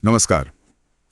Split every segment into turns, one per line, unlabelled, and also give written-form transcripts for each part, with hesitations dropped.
नमस्कार।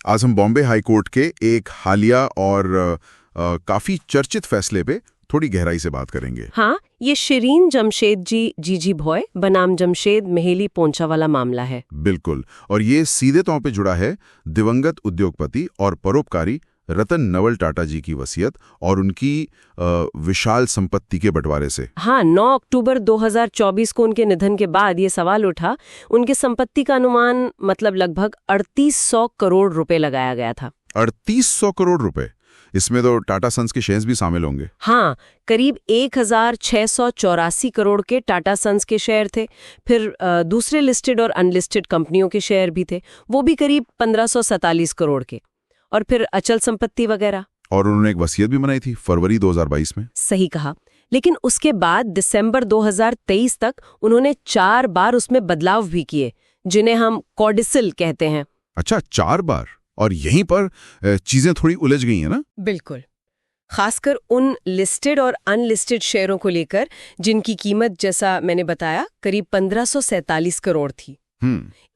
आज हम बॉम्बे हाई कोर्ट के एक हालिया और काफी चर्चित फैसले पे थोड़ी गहराई से बात करेंगे।
हाँ, ये शिरीन जमशेद जी जीजी भॉय बनाम जमशेद मेहली पोंचा वाला मामला है।
बिल्कुल, और ये सीधे तौर पे जुड़ा है दिवंगत उद्योगपति और परोपकारी रतन नवल टाटा जी की वसीयत और उनकी विशाल संपत्ति के बंटवारे से।
हाँ, 9 अक्टूबर 2024 को उनके निधन के बाद ये सवाल उठा, उनके संपत्ति का अनुमान मतलब लगभग 3800 करोड़ रुपए लगाया गया था।
3800 करोड़ रुपए? इसमें तो टाटा सन्स के शेयर्स भी शामिल होंगे।
हाँ, करीब 1684 करोड़ के टाटा सन्स के शेयर थे। फिर दूसरे लिस्टेड और अनलिस्टेड कंपनियों के शेयर भी थे, वो भी करीब 1547 करोड़ के। और फिर अचल संपत्ति वगैरह।
और उन्होंने एक वसीयत भी बनाई थी फरवरी 2022 में।
सही कहा, लेकिन उसके बाद दिसंबर 2023 तक उन्होंने 4 बार उसमें बदलाव भी किए, जिन्हें हम कॉडिसिल कहते हैं।
अच्छा, 4 बार? और यहीं पर चीजें थोड़ी उलझ गई हैं ना?
बिल्कुल, खासकर उन लिस्टेड और अनलिस्टेड शेयरों को लेकर जिनकी कीमत, जैसा मैंने बताया, करीब 1547 करोड़ थी।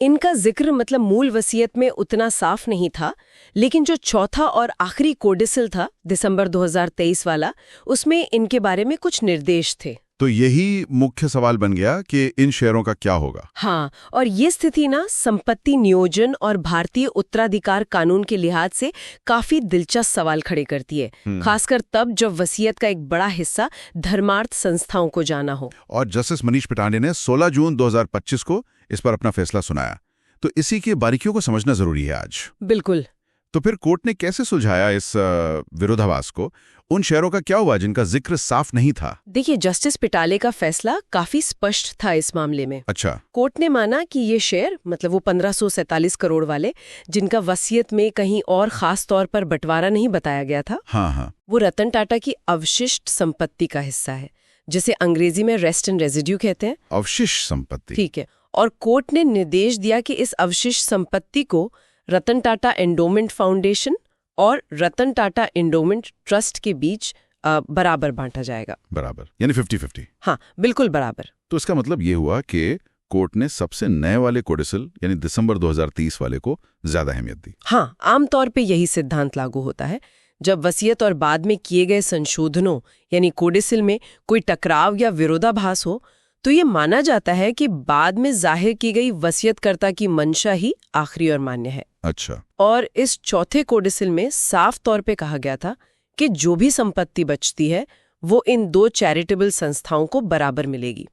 इनका जिक्र मतलब मूल वसीयत में उतना साफ नहीं था, लेकिन जो चौथा और आखिरी कोडिसिल था दिसंबर 2023 वाला, उसमें इनके बारे में कुछ निर्देश थे।
तो यही मुख्य सवाल बन गया कि इन शेयरों का क्या होगा।
हाँ, और ये स्थिति ना संपत्ति नियोजन और भारतीय उत्तराधिकार कानून के लिहाज से काफी दिलचस्प सवाल खड़े करती है, खासकर तब जब वसीयत का एक बड़ा हिस्सा धर्मार्थ संस्थाओं को जाना हो।
और जस्टिस मनीष पिटाने ने 16 जून 2025 को इस पर अपना फैसला सुनाया, तो इसी की बारीकियों को समझना जरूरी है आज।
बिल्कुल।
तो फिर कोर्ट ने कैसे सुलझाया इस विरोधाभास को? उन शेयरों का क्या हुआ जिनका जिक्र साफ नहीं था?
देखिए, जस्टिस पिटाले का फैसला काफी स्पष्ट था इस मामले में।
अच्छा।
कोर्ट ने माना कि ये शेयर, मतलब वो 1547 करोड़ वाले, जिनका वसीयत में कहीं और खास तौर पर बंटवारा नहीं बताया गया था,
हाँ,
वो रतन टाटा की अवशिष्ट संपत्ति का हिस्सा है, जिसे अंग्रेजी में रेस्ट एंड रेजिड्यू कहते हैं।
अवशिष्ट संपत्ति?
ठीक है। और कोर्ट ने निर्देश दिया कि इस अवशिष्ट संपत्ति को रतन टाटा एंडोमेंट फाउंडेशन और रतन टाटा एंडोमेंट ट्रस्ट के बीच बराबर बांटा जाएगा।
बराबर यानी 50-50?
हाँ, बिल्कुल बराबर।
तो इसका मतलब ये हुआ कि कोर्ट ने सबसे नए वाले कोडिसिल यानी दिसंबर 2030 वाले को ज्यादा अहमियत दी।
हाँ, आमतौर पे यही सिद्धांत लागू होता है। जब वसीयत और बाद में किए गए संशोधनों यानी कोडिसिल में कोई टकराव या विरोधाभास हो, तो ये माना जाता है कि बाद में जाहिर की गई वसीयतकर्ता की मंशा ही आखिरी और मान्य है।
अच्छा।
और इस चौथे कोडिसिल में साफ तौर पे कहा गया था कि जो भी संपत्ति बचती है वो इन 2 चैरिटेबल संस्थाओं को बराबर मिलेगी।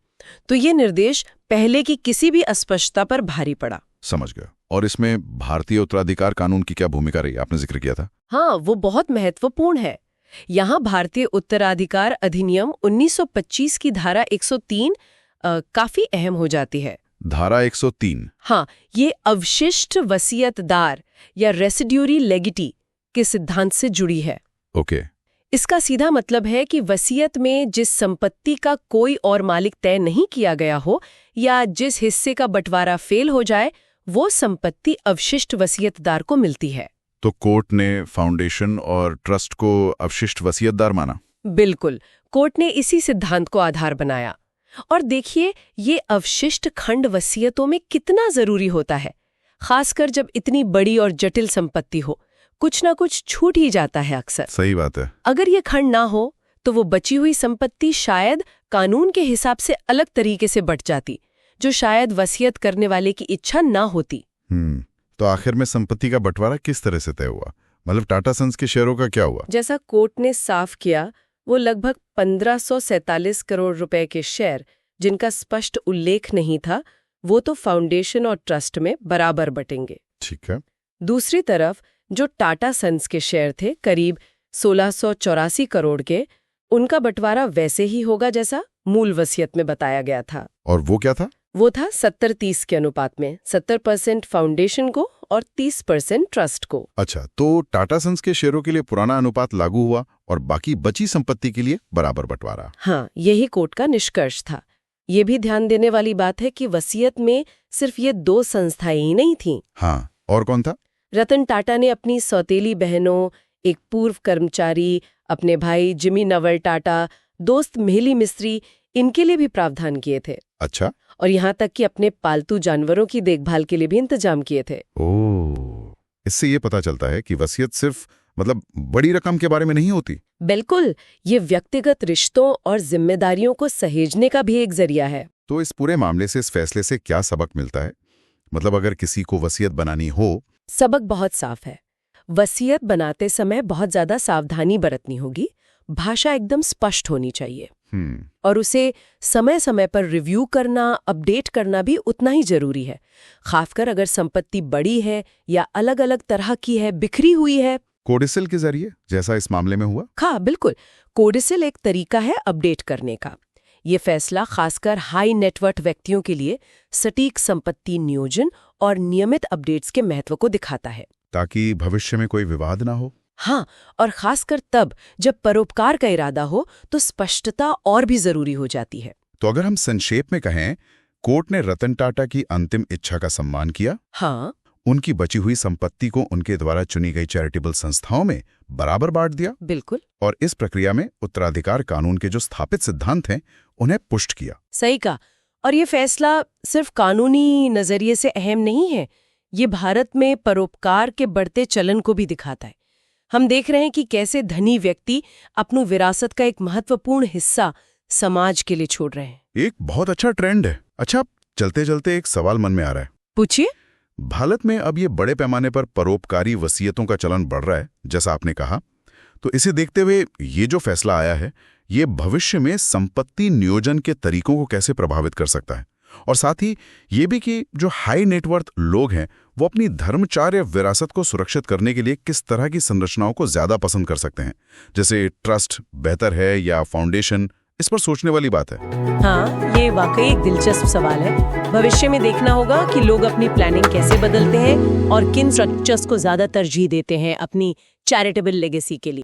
तो ये निर्देश पहले की किसी भी अस्पष्टता पर भारी पड़ा।
समझ गया। और इसमें भारतीय उत्तराधिकार कानून की क्या भूमिका रही? आपने जिक्र किया था।
हाँ, वो बहुत महत्वपूर्ण है। यहाँ भारतीय उत्तराधिकार अधिनियम 1925 की धारा 103 काफी अहम हो जाती है।
धारा 103?
हाँ, ये अवशिष्ट वसीयतदार या रेसिड्यूरी लेगिटी के सिद्धांत से जुड़ी है।
ओके।
इसका सीधा मतलब है कि वसीयत में जिस संपत्ति का कोई और मालिक तय नहीं किया गया हो या जिस हिस्से का बंटवारा फेल हो जाए, वो संपत्ति अवशिष्ट वसीयतदार को मिलती है।
तो कोर्ट ने फाउंडेशन और ट्रस्ट को अवशिष्ट वसीयतदार माना?
बिल्कुल, कोर्ट ने इसी सिद्धांत को आधार बनाया। और देखिए, ये अवशिष्ट खंड वसीयतों में कितना जरूरी होता है, खासकर जब इतनी बड़ी और जटिल संपत्ति हो। कुछ ना कुछ छूट ही जाता है अक्सर।
सही बात है।
अगर ये खंड ना हो तो वो बची हुई संपत्ति शायद कानून के हिसाब से अलग तरीके से बंट जाती, जो शायद वसीयत करने वाले की इच्छा ना होती।
तो आखिर में संपत्ति का बंटवारा किस तरह से तय हुआ? मतलब टाटा सन्स के शेयरों का क्या हुआ?
जैसा कोर्ट ने साफ किया, वो लगभग 1547 करोड़ रुपए के शेयर, जिनका स्पष्ट उल्लेख नहीं था, वो तो फाउंडेशन और ट्रस्ट में बराबर बटेंगे।
ठीक है।
दूसरी तरफ जो टाटा सन्स के शेयर थे, करीब 1684 करोड़ के, उनका बंटवारा वैसे ही होगा जैसा मूल वसीयत में बताया गया था।
और वो क्या था?
वो था 70-30 के अनुपात में, 70% फाउंडेशन को और 30% ट्रस्ट को।
अच्छा, तो टाटा सन्स के शेयरों के लिए पुराना अनुपात लागू हुआ और बाकी बची संपत्ति के लिए बराबर बंटवारा।
हाँ, यही कोर्ट का निष्कर्ष था। ये भी ध्यान देने वाली बात है कि वसीयत में सिर्फ ये 2 संस्थाएं ही नहीं थीं।
हाँ, और कौन था?
रतन टाटा ने अपनी सौतेली बहनों, एक पूर्व कर्मचारी, अपने भाई जिमी नवल टाटा, दोस्त मेहली मिस्त्री, इनके लिए भी प्रावधान किए थे।
अच्छा।
और यहाँ तक कि अपने पालतू जानवरों की देखभाल के लिए भी इंतजाम किए थे।
ओह, इससे ये पता चलता है कि वसीयत सिर्फ बड़ी रकम के बारे में नहीं होती।
बिल्कुल, ये व्यक्तिगत रिश्तों और जिम्मेदारियों को सहेजने का भी एक जरिया है।
तो इस पूरे मामले से, इस फैसले से क्या सबक मिलता है? अगर किसी को वसीयत बनानी हो।
सबक बहुत साफ है। वसीयत बनाते समय बहुत ज्यादा सावधानी बरतनी होगी, भाषा एकदम स्पष्ट होनी चाहिए और उसे समय समय पर रिव्यू करना, अपडेट करना भी उतना ही जरूरी है, खासकर अगर संपत्ति बड़ी है या अलग अलग तरह की है, बिखरी हुई है।
कोडिसिल के जरिए, जैसा इस मामले में हुआ?
हाँ बिल्कुल, कोडिसिल एक तरीका है अपडेट करने का। ये फैसला खासकर हाई नेटवर्थ व्यक्तियों के लिए सटीक संपत्ति नियोजन और नियमित अपडेट्स के महत्व को दिखाता है,
ताकि भविष्य में कोई विवाद ना हो।
हाँ, और खासकर तब जब परोपकार का इरादा हो तो स्पष्टता और भी जरूरी हो जाती है।
तो अगर हम संक्षेप में कहें, कोर्ट ने रतन टाटा की अंतिम इच्छा का सम्मान किया।
हाँ,
उनकी बची हुई संपत्ति को उनके द्वारा चुनी गई चैरिटेबल संस्थाओं में बराबर बांट दिया।
बिल्कुल।
और इस प्रक्रिया में उत्तराधिकार कानून के जो स्थापित सिद्धांत हैं, उन्हें पुष्ट किया।
सही कहा। और ये फैसला सिर्फ कानूनी नजरिए से अहम नहीं है, ये भारत में परोपकार के बढ़ते चलन को भी दिखाता है। हम देख रहे हैं कि कैसे धनी व्यक्ति अपनी विरासत का एक महत्वपूर्ण हिस्सा समाज के लिए छोड़ रहे हैं।
एक बहुत अच्छा ट्रेंड है। अच्छा, चलते चलते एक सवाल मन में आ रहा है।
पूछिए।
भारत में अब ये बड़े पैमाने पर परोपकारी वसीयतों का चलन बढ़ रहा है, जैसा आपने कहा। तो इसे देखते हुए ये जो फैसला आया है, ये भविष्य में संपत्ति नियोजन के तरीकों को कैसे प्रभावित कर सकता है? और साथ ही ये भी कि जो हाई नेटवर्थ लोग हैं, वो अपनी धर्मचार्य या विरासत को सुरक्षित करने के लिए किस तरह की संरचनाओं को ज्यादा पसंद कर सकते हैं, जैसे ट्रस्ट बेहतर है या फाउंडेशन? इस पर सोचने वाली बात है।
हाँ, ये वाकई एक दिलचस्प सवाल है। भविष्य में देखना होगा कि लोग अपनी प्लानिंग कैसे बदलते हैं और किन स्ट्रक्चर्स को ज्यादा तरजीह देते हैं अपनी चैरिटेबल लेगेसी के लिए।